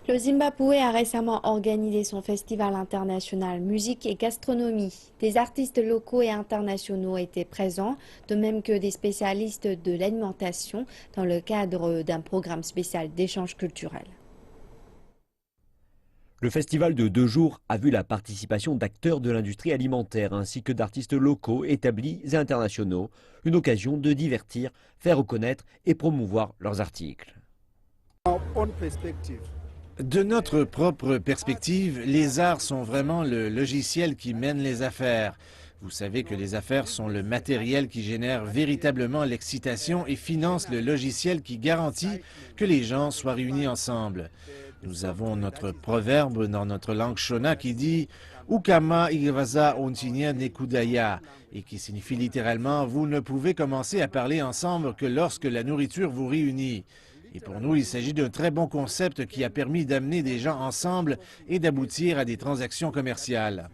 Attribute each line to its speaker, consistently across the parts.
Speaker 1: Le Zimbabwe a récemment organisé son festival international musique et gastronomie. Des artistes locaux et internationaux étaient présents, de même que des spécialistes de l'alimentation dans le cadre d'un programme spécial d'échange culturel.
Speaker 2: Le festival de 2 jours a vu la participation d'acteurs de l'industrie alimentaire ainsi que d'artistes locaux, établis et internationaux. Une occasion de divertir, faire reconnaître et promouvoir leurs articles.
Speaker 3: De notre propre perspective, les arts sont vraiment le logiciel qui mène les affaires. Vous savez que les affaires sont le matériel qui génère véritablement l'excitation et finance le logiciel qui garantit que les gens soient réunis ensemble. Nous avons notre proverbe dans notre langue shona qui dit « Ukama igvaza ontinia nekudaya » et qui signifie littéralement « Vous ne pouvez commencer à parler ensemble que lorsque la nourriture vous réunit ». Et pour nous, il s'agit d'un très bon concept qui a permis d'amener des gens ensemble et d'aboutir à des transactions commerciales.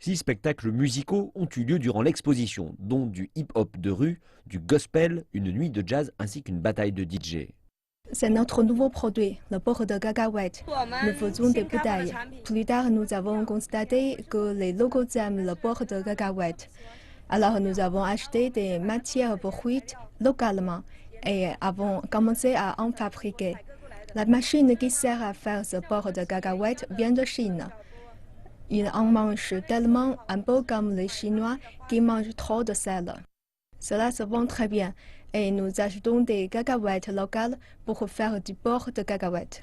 Speaker 2: 6 spectacles musicaux ont eu lieu durant l'exposition, dont du hip-hop de rue, du gospel, une nuit de jazz ainsi qu'une bataille de DJ.
Speaker 4: C'est notre nouveau produit, le beurre de cacahuète. Nous faisons des bouteilles. Plus tard, nous avons constaté que les locaux aiment le beurre de cacahuète. Alors, nous avons acheté des matières brutes localement et avons commencé à en fabriquer. La machine qui sert à faire ce beurre de cacahuète vient de Chine. Il en mange tellement un peu comme les Chinois qui mangent trop de sel. Cela se vend très bien et nous achetons des cacahuètes locales pour faire du beurre de cacahuète.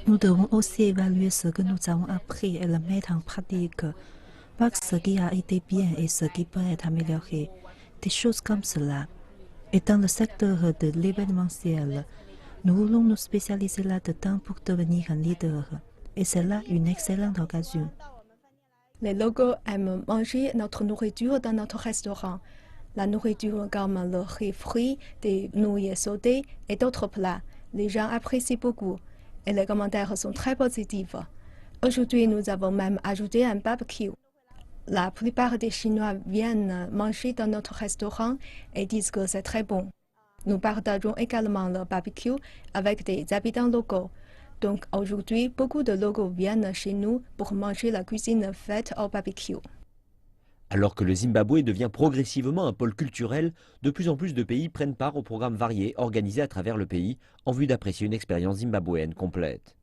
Speaker 5: Nous devons aussi évaluer ce que nous avons appris et le mettre en pratique, voir ce qui a été bien et ce qui peut être amélioré, des choses comme cela. Et dans le secteur de l'événementiel, nous voulons nous spécialiser là-dedans pour devenir un leader. Et c'est là une excellente occasion.
Speaker 4: Les locaux aiment manger notre nourriture dans notre restaurant. La nourriture comme le riz frit, des nouilles sautées et d'autres plats. Les gens apprécient beaucoup et les commentaires sont très positifs. Aujourd'hui, nous avons même ajouté un barbecue. La plupart des Chinois viennent manger dans notre restaurant et disent que c'est très bon. Nous partageons également le barbecue avec des habitants locaux. Donc aujourd'hui, beaucoup de locaux viennent chez nous pour manger la cuisine faite au barbecue.
Speaker 2: Alors que le Zimbabwe devient progressivement un pôle culturel, de plus en plus de pays prennent part aux programmes variés organisés à travers le pays en vue d'apprécier une expérience zimbabwéenne complète.